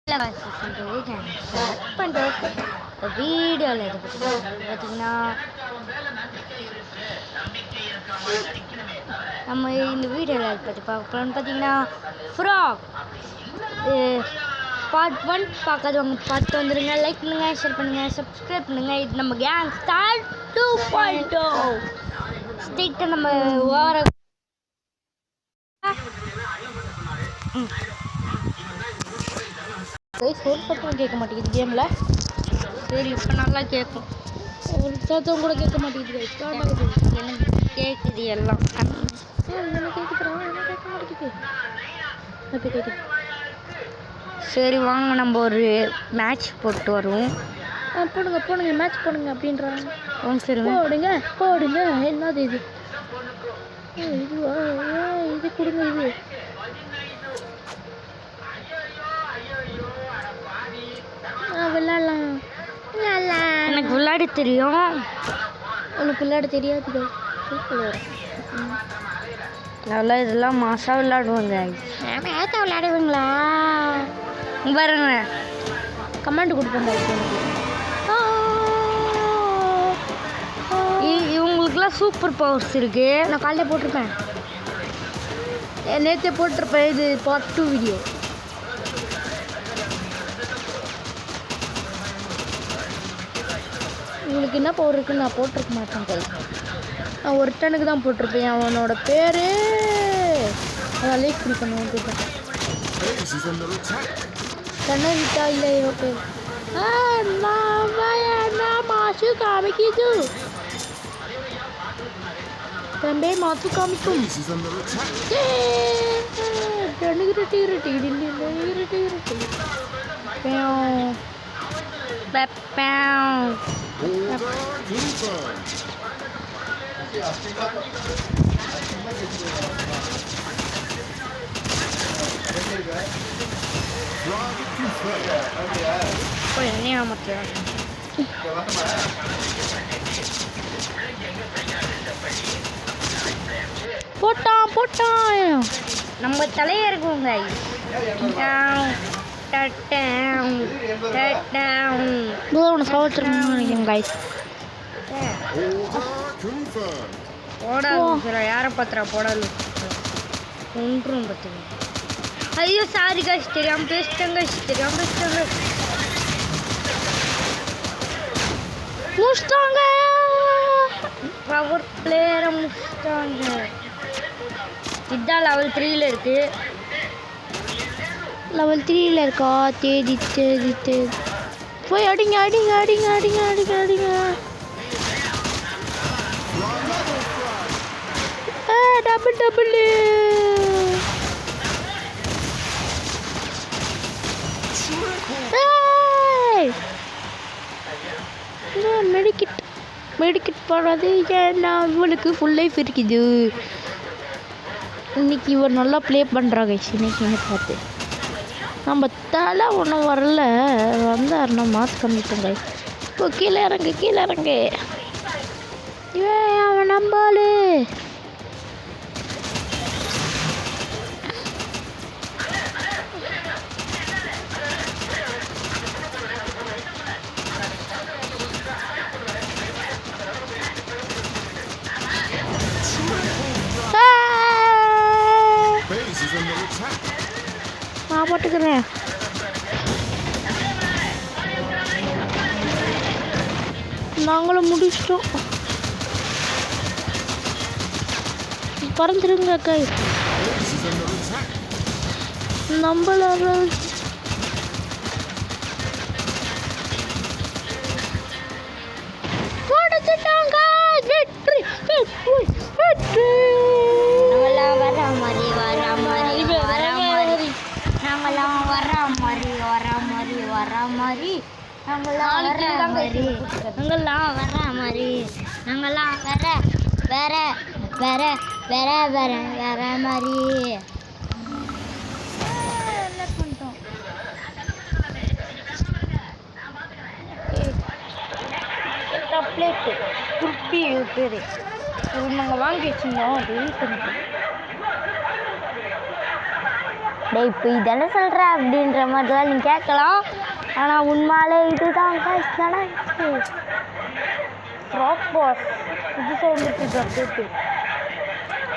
வீடியோவில் இது பார்த்தீங்கன்னா நம்ம இந்த வீடியோவில் பற்றி பார்க்கலாம்னு பார்த்தீங்கன்னா ஃப்ராக் பார்ட் 1 பார்க்காதவங்க பார்த்து வந்துடுங்க. லைக் பண்ணுங்கள், ஷேர் பண்ணுங்கள், சப்ஸ்கிரைப் பண்ணுங்கள். இது நம்ம கேங் ஸ்டார் 2.0 ஸ்ட்ரெயிட்டாக நம்ம வார ஒரு பக்கம் கேட்க மாட்டேங்குது கேமில். சரி இப்போ நல்லா கேட்கும். ஒரு சத்தம் கூட கேட்க மாட்டேங்குது. ஸ்டார்ட் ஆகுது. எனக்கு கேட்குது எல்லாம். என்ன கேட்குறா? என்ன கேட்க மாட்டேங்குது. அப்படி கேட்குது. சரி வாங்க நம்ம ஒரு மேட்ச் போட்டு வருவோம். போடுங்க போடுங்க மேட்ச் போடுங்க அப்படின்றாங்க. சரி போடுங்க போடுங்க. என்னது இது? இதுவா? இது கொடுங்க. இது விளாட்லாம். எனக்கு விளையாட தெரியும். உனக்கு விளையாட தெரியாது. நல்லா இதெல்லாம் மாசாக விளையாடுவாங்க. மேட்சாக விளையாடுவீங்களா? பாருங்க கமெண்ட் கொடுப்பேன். இவங்களுக்குலாம் சூப்பர் பவர்ஸ் இருக்கு. நான் காலையில் போட்டிருப்பேன், நேற்றே போட்டிருப்பேன். இது பார்ட் 2 வீடியோ. உங்களுக்கு என்ன பவர் இருக்குன்னு நான் போட்டிருக்க மாட்டேன். நான் ஒருத்தனுக்கு தான் போட்டிருப்பேன். அவனோட பேர் அதான் லைக் இப்படி பண்ணுவோம். கண்ணவிட்டா இல்லை. ஓகே மாசு காமிக்குது. தம்பே மாசு காமிக்கும். போட்டான் போட்டான். நம்ம தலையா இருக்குங்க. யாரை பாத்திரா போடல ஒன்றும் பார்த்தீங்க. ஐயோ சாரி காய்ச்சி தெரியாம பேசிட்டாங்க. முடிச்சிட்டாங்க. பவர் பிளேயரை முடிச்சிட்டாங்க. இதுதான் லெவல் 3ல இருக்கு. லெவல் 3ல இருக்கா? தேடி போய் அடிங்க. டபுள் மெடிக்கிட் போடுறது. ஏன்னா இவளுக்கு ஃபுல் லைஃப் இருக்குது. இன்னைக்கு இவர் நல்லா ப்ளே பண்ணுறாங்க. இன்னைக்கு பார்த்து நம்ம தலை ஒன்றும் வரல. வந்தாருன்னா மாஸ்க் கம்மிட்டாங்க. இப்போ கீழே இறங்கு. அவன் நம்பாளு. நான் போட்டுக்கிறேன். நாங்களும் முடிச்சிட்டோம். பறந்துருங்க அக்கா. நம்மளால போட்டுட்டாங்க. வெற்றி. நாங்கள் வாங்கி வச்சுருந்தோம். டேய் இப்போ இதானே சொல்கிற அப்படின்ற மாதிரி தான் நீ கேட்கலாம். ஆனால் உண்மையிலே இதுதான் தானே ராக் பாஸ் புதுசாக வந்துருக்கு அப்டேட்டு.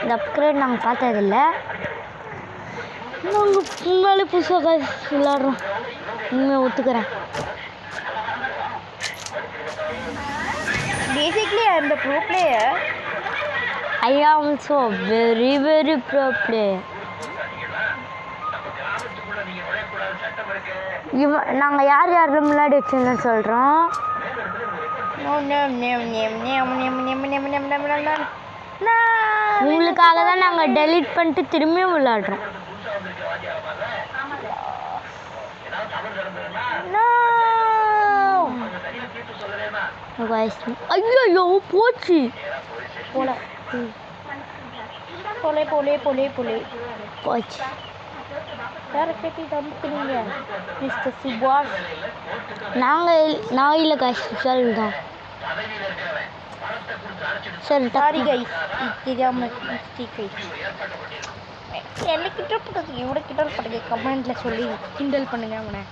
இந்த அப்கிரேட் நாங்கள் பார்த்ததில்ல. நாங்கள் உண்மையிலே புதுசாக விளாட்றோம். உண்மையை ஒத்துக்கிறேன். Basically, I am the pro player. I am also very very pro player. நாங்கள் யார் யார் முன்னாடி வச்சுருந்தோன்னு சொல்கிறோம். உங்களுக்காக தான் நாங்கள் டெலீட் பண்ணிட்டு திரும்பியும் விளையாடுறோம். ஐயோ போச்சு போல போலே போலே போலே போலே போச்சு. யாரை கேட்டி தம்பிக்கிறீங்க மிஸ்டர் சுபாஷ்? நான் இல்லை காய்ஸ் விஷால் தான். சரி சாரி கைஸ், தெரியாமல் மிஸ்டேக் கைஸ். என்ன கிட்ட போட்டது இவ்வளோ கிட்ட போட்டது கமெண்ட்டில் சொல்லி கிண்டல் பண்ணுங்க அவனை.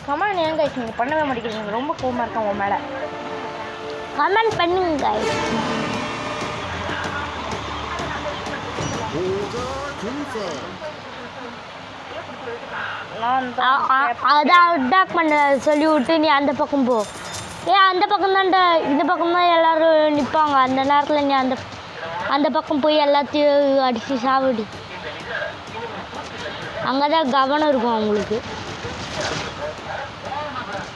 கமெண்ட் ஏன் கைஸ் நீங்கள் பண்ணவே மாட்டேங்கிறீங்க? ரொம்ப கோவமாக இருக்கேன் உன் மேலே. கமெண்ட் பண்ணுங்க கைஸ். அதான் அட்டாக் பண்ண சொல்லி விட்டு நீ அந்த பக்கம் போ. அந்த பக்கம் தான்டா, இந்த பக்கம் தான் எல்லோரும் நிற்பாங்க. அந்த நேரத்தில் நீ அந்த பக்கம் போய் எல்லாத்தையும் அடித்து சாவடி. அங்கே தான் கவனம் இருக்கும் அவங்களுக்கு.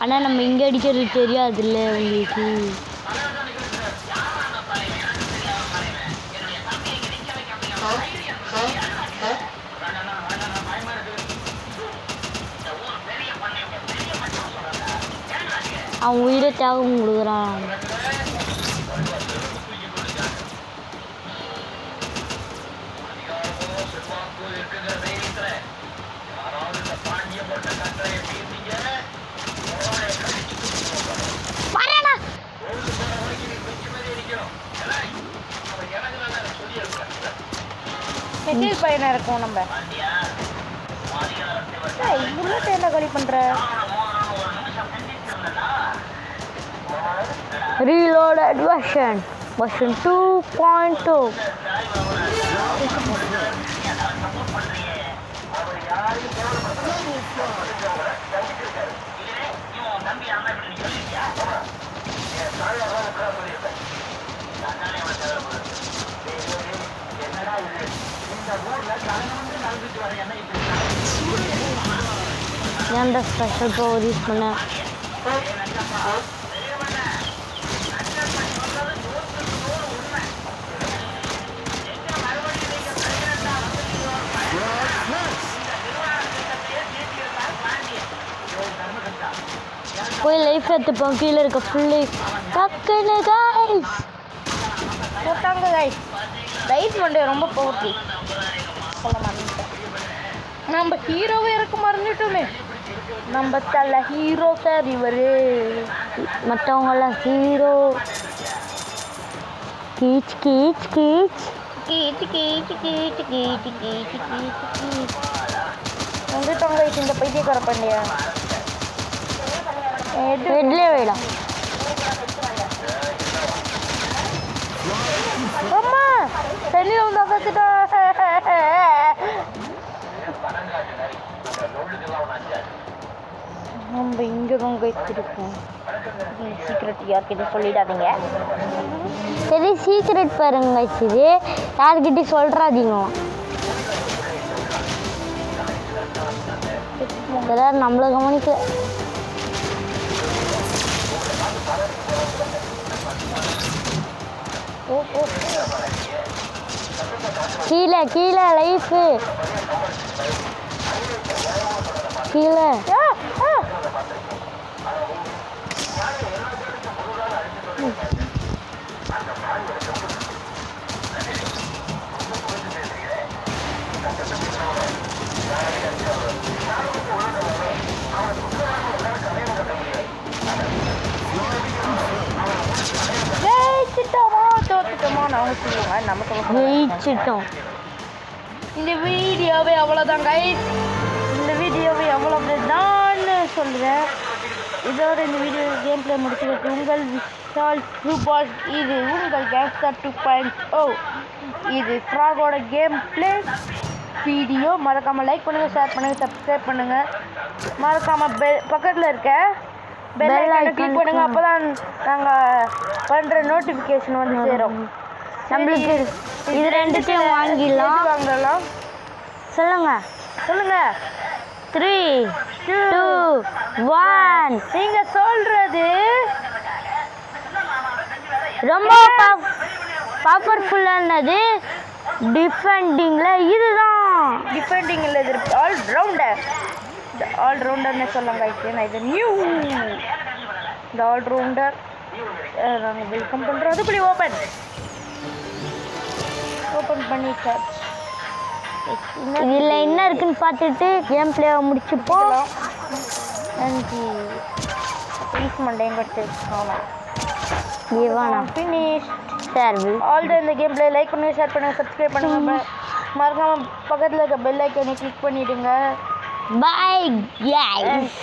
ஆனால் நம்ம இங்கே அடிக்கிறது தெரியாதுல்ல உங்களுக்கு. அவன் உயிரை தியாகம் கொடுக்குறான். செட்டில் பையனாக இருக்கும் நம்ம. இவ்வளோ தேர்ல கழி பண்ணுற. Reloaded version 2.2. ஏன்டா ஸ்பெஷல் பவர் யூஸ் பண்ண? போய் லைஃப் எடுத்துப்போம். கீழே இருக்க ஃபுல்லு டக்குன்னு கைஸ் போட்டாங்க கைஸ். லைஃப் மண்டே ரொம்ப பவர்ஃபுல் சொல்ல மறந்துட்டேன். நம்ம ஹீரோவை இறக்க மறந்துட்டோமே. நம்ம தலை ஹீரோ சார் இவரு. மற்றவங்களாம் ஹீரோ. கீச் கீச் கீச் கீச் கீச் கீச் கீச் கீச் கீச் வந்துட்டாங்க கைஸ். இந்த பைத்தியக்கார பண்ணியா ஹெட்லேயே வேடா. அம்மா தண்ணியில் வந்து அகத்துட்டா. நம்ம இங்கே தான் கைத்திருக்கோம். சீக்கிரட் யார்கிட்ட சொல்லிடாதீங்க. சரி சீக்கிரட் பாருங்க இது யார்கிட்ட சொல்கிறாதீங்க. எல்லாரும் நம்மளை கவனிக்க. கீழே கீழே லைஃபு கீழே. தோத்துட்டோமா நாங்கள் சொல்லுவாங்க. நமக்கு ஜெயிச்சிட்டோம். இந்த வீடியோவை அவ்வளோதான் கைஸ். இந்த வீடியோவை அவ்வளோதான் சொல்கிறேன். இதோட இந்த வீடியோ கேம் பிளே முடிச்சுக்கிட்டு உங்கள் விஷால் ட்ரூபால். இது உங்கள் கேங்ஸ்டர் 2.0. இது ஃப்ராகோட கேம் பிளே வீடியோ. மறக்காமல் லைக் பண்ணுங்கள், ஷேர் பண்ணுங்கள், சப்ஸ்கிரைப் பண்ணுங்கள். மறக்காமல் பக்கத்தில் இருக்க பெல் ஐக்கானை கிளிக் பண்ணுங்கள். அப்போ தான் நாங்கள் பண்ணுற நோட்டிஃபிகேஷன் வந்து சேரும். நம்மளுக்கு இது ரெண்டுத்தையும் வாங்கலாம். சொல்லுங்க 3 2 1. நீங்கள் சொல்கிறது ரொம்ப பவர்ஃபுல்லானது. டிஃபெண்டிங்கில் இதுதான். டிஃபெண்டிங்கில் இது ஆல்ரவுண்டர்னு சொல்லுங்க. இது நியூ இந்த ஆல்ரவுண்டர் நாங்கள் வெல்கம் பண்ணுறோம். அதுக்குள்ளே ஓப்பன் பண்ணிட்டேன். இதில் என்ன இருக்குன்னு பார்த்துட்டு கேம் பிளேவை முடிச்சுப்போம். நன்றி. ப்ளீஸ் மண்டையும் கட்டு. ஆமாம் ஃபினிஷ். ஆல்ரெடி இந்த கேம் பிளே லைக் பண்ணுங்கள், ஷேர் பண்ணுங்கள், சப்ஸ்கிரைப் பண்ணுங்கள். மறக்காமல் பக்கத்தில் இருக்க பெல் ஐக்கானை கிளிக் பண்ணிவிடுங்க. Bye guys.